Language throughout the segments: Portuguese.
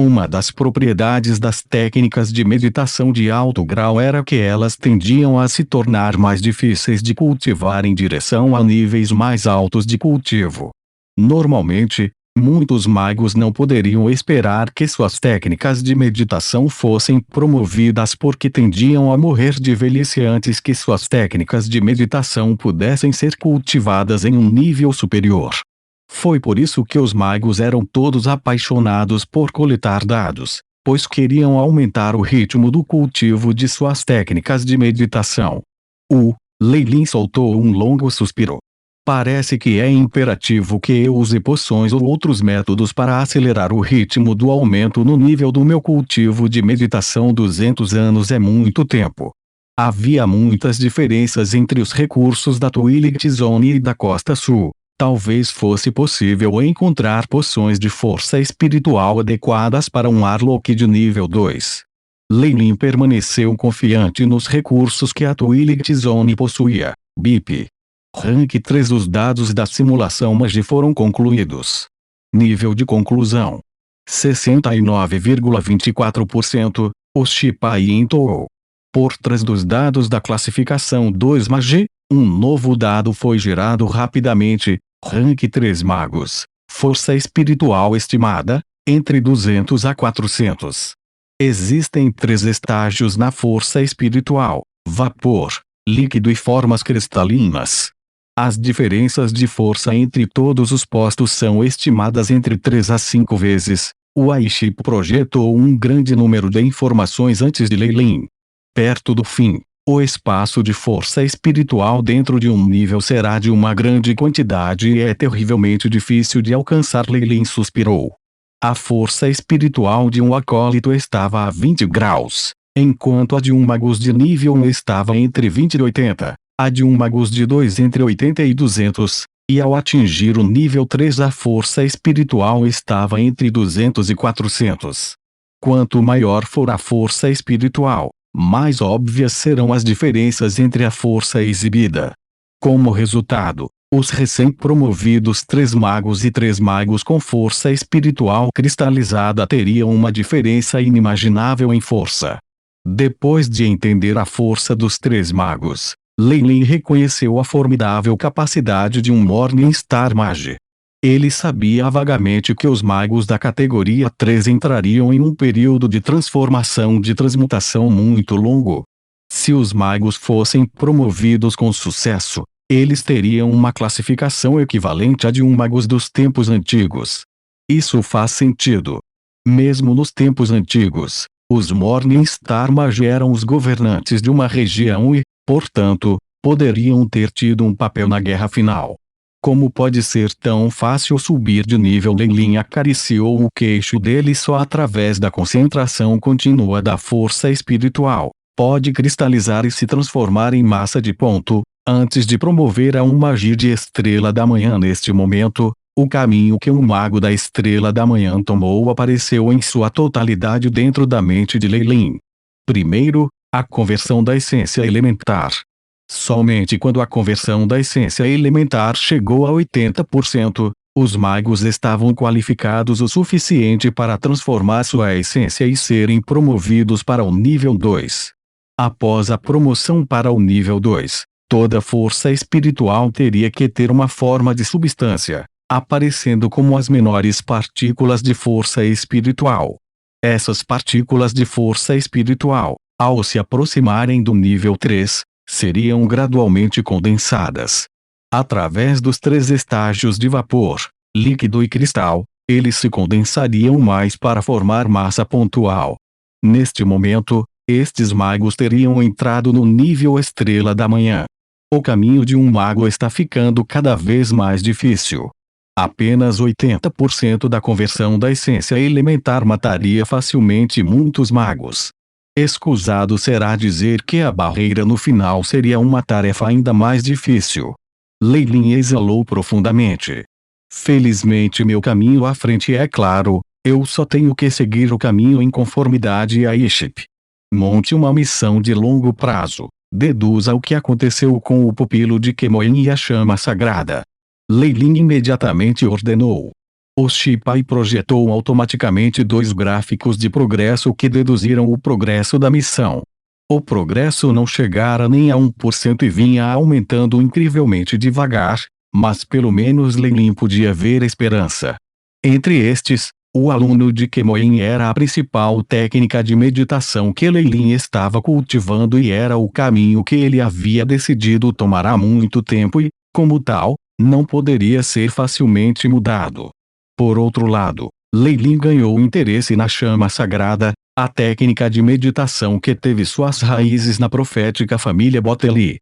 Uma das propriedades das técnicas de meditação de alto grau era que elas tendiam a se tornar mais difíceis de cultivar em direção a níveis mais altos de cultivo. Normalmente, muitos magos não poderiam esperar que suas técnicas de meditação fossem promovidas porque tendiam a morrer de velhice antes que suas técnicas de meditação pudessem ser cultivadas em um nível superior. Foi por isso que os magos eram todos apaixonados por coletar dados, pois queriam aumentar o ritmo do cultivo de suas técnicas de meditação. Lei Lin soltou um longo suspiro. Parece que é imperativo que eu use poções ou outros métodos para acelerar o ritmo do aumento no nível do meu cultivo de meditação. 200 anos é muito tempo. Havia muitas diferenças entre os recursos da Twilight Zone e da Costa Sul. Talvez fosse possível encontrar poções de força espiritual adequadas para um Arlok de nível 2. Lei Lin permaneceu confiante nos recursos que a Twilight Zone possuía. BIP. Rank 3. Os dados da simulação Magi foram concluídos. Nível de conclusão: 69,24%. O Shipai entoou. Por trás dos dados da classificação 2 Magi, um novo dado foi gerado rapidamente. Rank 3 Magos. Força espiritual estimada, entre 200 a 400. Existem 3 estágios na força espiritual: vapor, líquido e formas cristalinas. As diferenças de força entre todos os postos são estimadas entre 3 a 5 vezes. O Aiship projetou um grande número de informações antes de Lei Lin. Perto do fim, o espaço de força espiritual dentro de um nível será de uma grande quantidade e é terrivelmente difícil de alcançar. Lei Lin suspirou. A força espiritual de um acólito estava a 20 graus, enquanto a de um magus de nível 1 estava entre 20 e 80, a de um magus de 2 entre 80 e 200, e ao atingir o nível 3 a força espiritual estava entre 200 e 400. Quanto maior for a força espiritual, mais óbvias serão as diferenças entre a força exibida. Como resultado, os recém-promovidos 3 magos e 3 magos com força espiritual cristalizada teriam uma diferença inimaginável em força. Depois de entender a força dos 3 magos, Lei Lin reconheceu a formidável capacidade de um Morningstar Mage. Ele sabia vagamente que os magos da categoria 3 entrariam em um período de transformação de transmutação muito longo. Se os magos fossem promovidos com sucesso, eles teriam uma classificação equivalente à de um magos dos tempos antigos. Isso faz sentido. Mesmo nos tempos antigos, os Morningstar Mage eram os governantes de uma região e, portanto, poderiam ter tido um papel na guerra final. Como pode ser tão fácil subir de nível? Lei Lin acariciou o queixo dele. Só através da concentração contínua da força espiritual pode cristalizar e se transformar em massa de ponto, antes de promover a um magia de estrela da manhã. Neste momento, o caminho que um mago da estrela da manhã tomou apareceu em sua totalidade dentro da mente de Lei Lin. Primeiro, a conversão da essência elementar. Somente quando a conversão da essência elementar chegou a 80%, os magos estavam qualificados o suficiente para transformar sua essência e serem promovidos para o nível 2. Após a promoção para o nível 2, toda força espiritual teria que ter uma forma de substância, aparecendo como as menores partículas de força espiritual. Essas partículas de força espiritual, ao se aproximarem do nível 3, seriam gradualmente condensadas. Através dos 3 estágios de vapor, líquido e cristal, eles se condensariam mais para formar massa pontual. Neste momento, estes magos teriam entrado no nível estrela da manhã. O caminho de um mago está ficando cada vez mais difícil. Apenas 80% da conversão da essência elementar mataria facilmente muitos magos. Escusado será dizer que a barreira no final seria uma tarefa ainda mais difícil. Lei Lin exalou profundamente. Felizmente meu caminho à frente é claro, eu só tenho que seguir o caminho em conformidade a Aiship. Monte uma missão de longo prazo, deduza o que aconteceu com o pupilo de Kemoen e a chama sagrada. Lei Lin imediatamente ordenou. O Shipai projetou automaticamente dois gráficos de progresso que deduziram o progresso da missão. O progresso não chegara nem a 1% e vinha aumentando incrivelmente devagar, mas pelo menos Leilin podia ver esperança. Entre estes, o aluno de Kemoin era a principal técnica de meditação que Leilin estava cultivando e era o caminho que ele havia decidido tomar há muito tempo e, como tal, não poderia ser facilmente mudado. Por outro lado, Leilin ganhou interesse na chama sagrada, a técnica de meditação que teve suas raízes na profética família Boteli.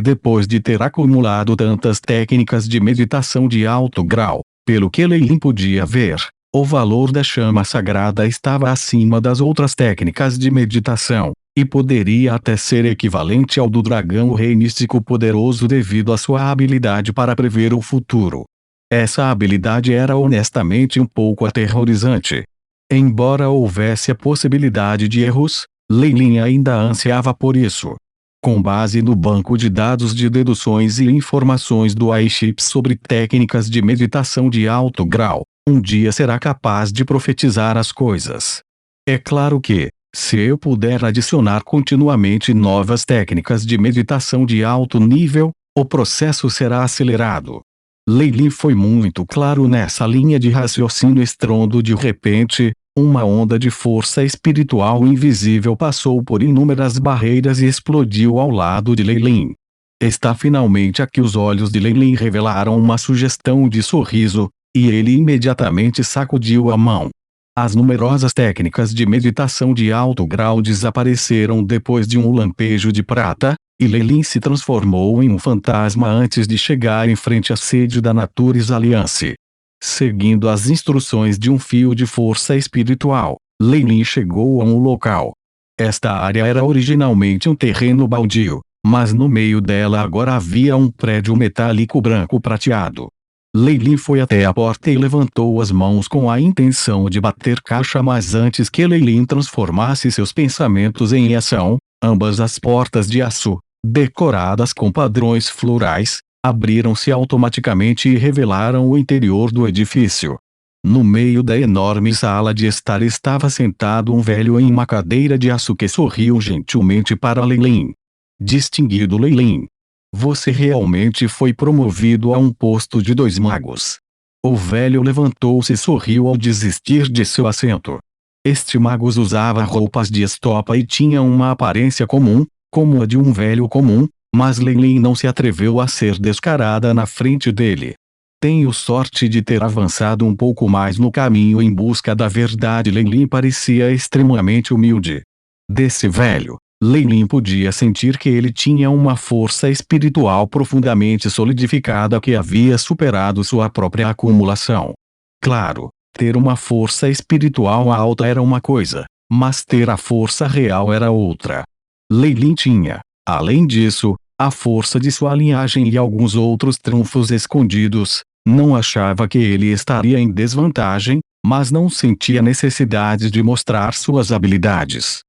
Depois de ter acumulado tantas técnicas de meditação de alto grau, pelo que Leilin podia ver, o valor da chama sagrada estava acima das outras técnicas de meditação, e poderia até ser equivalente ao do dragão rei místico poderoso devido à sua habilidade para prever o futuro. Essa habilidade era honestamente um pouco aterrorizante. Embora houvesse a possibilidade de erros, Leilin ainda ansiava por isso. Com base no banco de dados de deduções e informações do iChip sobre técnicas de meditação de alto grau, um dia será capaz de profetizar as coisas. É claro que, se eu puder adicionar continuamente novas técnicas de meditação de alto nível, o processo será acelerado. Leilin foi muito claro nessa linha de raciocínio estrondo. De repente, uma onda de força espiritual invisível passou por inúmeras barreiras e explodiu ao lado de Leilin. Está finalmente aqui. Os olhos de Leilin revelaram uma sugestão de sorriso, e ele imediatamente sacudiu a mão. As numerosas técnicas de meditação de alto grau desapareceram depois de um lampejo de prata, e Leilin se transformou em um fantasma antes de chegar em frente à sede da Naturis Alliance. Seguindo as instruções de um fio de força espiritual, Leilin chegou a um local. Esta área era originalmente um terreno baldio, mas no meio dela agora havia um prédio metálico branco prateado. Leilin foi até a porta e levantou as mãos com a intenção de bater caixa, mas antes que Leilin transformasse seus pensamentos em ação, ambas as portas de aço, decoradas com padrões florais, abriram-se automaticamente e revelaram o interior do edifício. No meio da enorme sala de estar estava sentado um velho em uma cadeira de aço que sorriu gentilmente para Leilin. Distinguido Leilin, você realmente foi promovido a um posto de 2 magos. O velho levantou-se e sorriu ao desistir de seu assento. Este mago usava roupas de estopa e tinha uma aparência comum, como a de um velho comum, mas Leilin não se atreveu a ser descarada na frente dele. Tenho sorte de ter avançado um pouco mais no caminho em busca da verdade. Leilin parecia extremamente humilde. Desse velho, Leilin podia sentir que ele tinha uma força espiritual profundamente solidificada que havia superado sua própria acumulação. Claro, ter uma força espiritual alta era uma coisa, mas ter a força real era outra. Leilin tinha, além disso, a força de sua linhagem e alguns outros trunfos escondidos. Não achava que ele estaria em desvantagem, mas não sentia necessidade de mostrar suas habilidades.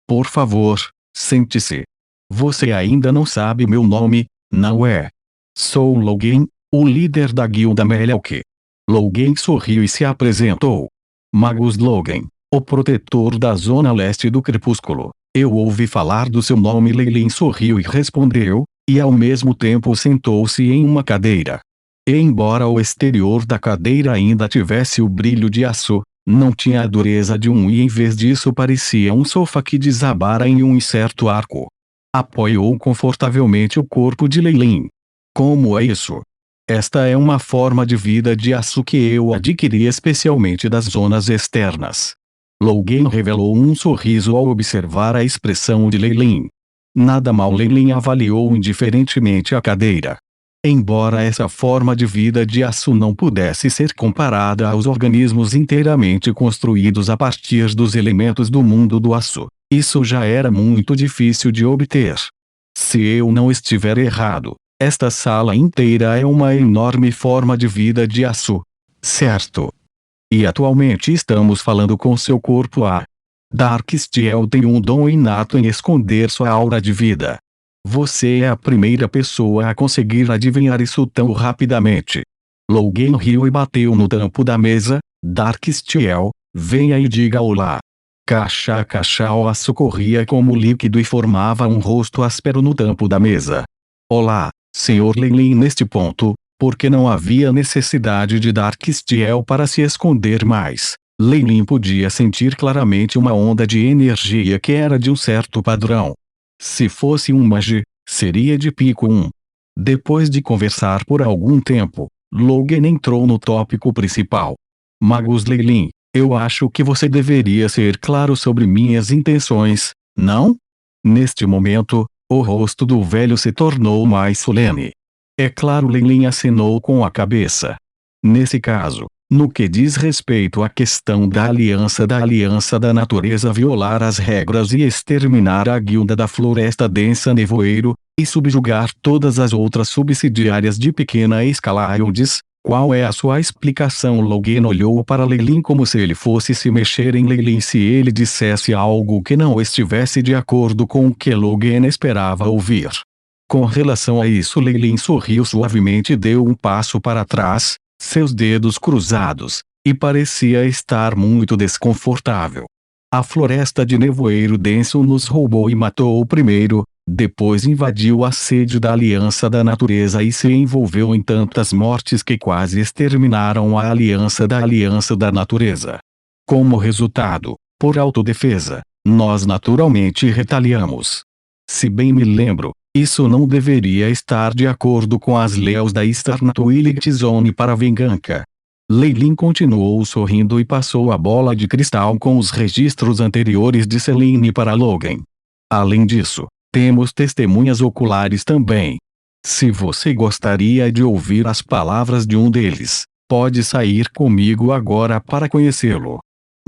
Por favor, sente-se. Você ainda não sabe meu nome, não é? Sou Logan, o líder da guilda Melelk. Logan sorriu e se apresentou. Magus Logan, o protetor da zona leste do crepúsculo. Eu ouvi falar do seu nome. Leilin sorriu e respondeu, e ao mesmo tempo sentou-se em uma cadeira. E embora o exterior da cadeira ainda tivesse o brilho de aço, não tinha a dureza de um e em vez disso parecia um sofá que desabara em um incerto arco. Apoiou confortavelmente o corpo de Leilin. Como é isso? Esta é uma forma de vida de aço que eu adquiri especialmente das zonas externas. Logan revelou um sorriso ao observar a expressão de Leilin. Nada mal. Leilin avaliou indiferentemente a cadeira. Embora essa forma de vida de aço não pudesse ser comparada aos organismos inteiramente construídos a partir dos elementos do mundo do aço, isso já era muito difícil de obter. Se eu não estiver errado, esta sala inteira é uma enorme forma de vida de aço, certo? E atualmente estamos falando com seu corpo. Darksteel tem um dom inato em esconder sua aura de vida. Você é a primeira pessoa a conseguir adivinhar isso tão rapidamente. Logan riu e bateu no tampo da mesa. Darksteel, venha e diga olá. Cachaoa socorria como líquido e formava um rosto áspero no tampo da mesa. Olá, Sr. Leilin. Neste ponto, porque não havia necessidade de Darksteel para se esconder mais, Leilin podia sentir claramente uma onda de energia que era de um certo padrão. Se fosse um mage, seria de pico 1. Depois de conversar por algum tempo, Logan entrou no tópico principal. Magus Leilin, eu acho que você deveria ser claro sobre minhas intenções, não? Neste momento, o rosto do velho se tornou mais solene. É claro, Leilin acenou com a cabeça. Nesse caso, no que diz respeito à questão da aliança da natureza violar as regras e exterminar a guilda da floresta densa nevoeiro, e subjugar todas as outras subsidiárias de pequena escala Aildes, qual é a sua explicação? Logan olhou para Leilin como se ele fosse se mexer em Leilin se ele dissesse algo que não estivesse de acordo com o que Logan esperava ouvir. Com relação a isso, Leilin sorriu suavemente e deu um passo para trás, seus dedos cruzados, e parecia estar muito desconfortável. A floresta de nevoeiro denso nos roubou e matou primeiro, depois invadiu a sede da aliança da natureza e se envolveu em tantas mortes que quase exterminaram a aliança da natureza. Como resultado, por autodefesa, nós naturalmente retaliamos. Se bem me lembro, isso não deveria estar de acordo com as leis da Eastern Twilight Zone para vingança. Leilin continuou sorrindo e passou a bola de cristal com os registros anteriores de Celine para Logan. Além disso, temos testemunhas oculares também. Se você gostaria de ouvir as palavras de um deles, pode sair comigo agora para conhecê-lo.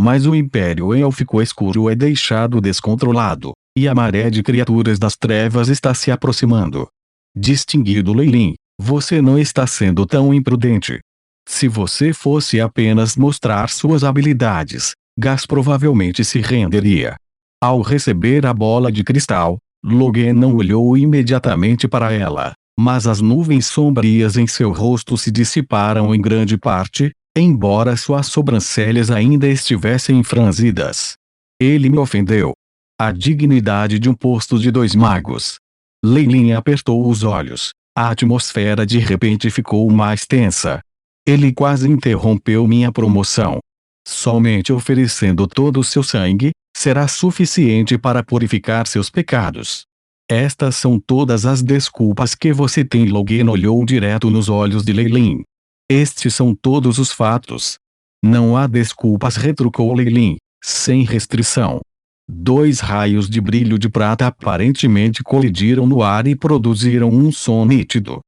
Mas o Império Élfico Escuro é deixado descontrolado, e a maré de criaturas das trevas está se aproximando. Distinguido Leilin, você não está sendo tão imprudente. Se você fosse apenas mostrar suas habilidades, Gas provavelmente se renderia. Ao receber a bola de cristal, Logan não olhou imediatamente para ela, mas as nuvens sombrias em seu rosto se dissiparam em grande parte, embora suas sobrancelhas ainda estivessem franzidas. Ele me ofendeu. A dignidade de um posto de 2 magos. Leilin apertou os olhos. A atmosfera de repente ficou mais tensa. Ele quase interrompeu minha promoção. Somente oferecendo todo o seu sangue, será suficiente para purificar seus pecados. Estas são todas as desculpas que você tem. Logan olhou direto nos olhos de Leilin. Estes são todos os fatos. Não há desculpas, retrucou Leilin, sem restrição. 2 raios de brilho de prata aparentemente colidiram no ar e produziram um som nítido.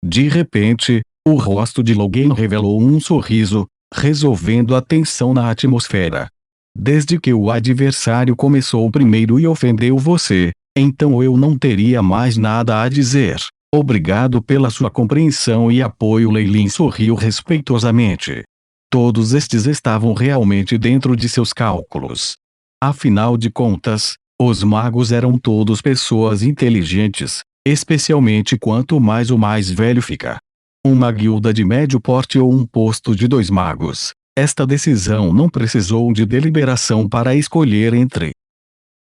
De repente, o rosto de Logan revelou um sorriso, resolvendo a tensão na atmosfera. Desde que o adversário começou primeiro e ofendeu você, então eu não teria mais nada a dizer. Obrigado pela sua compreensão e apoio. Leilin sorriu respeitosamente. Todos estes estavam realmente dentro de seus cálculos. Afinal de contas, os magos eram todos pessoas inteligentes, especialmente quanto mais o mais velho fica. Uma guilda de médio porte ou um posto de 2 magos. Esta decisão não precisou de deliberação para escolher entre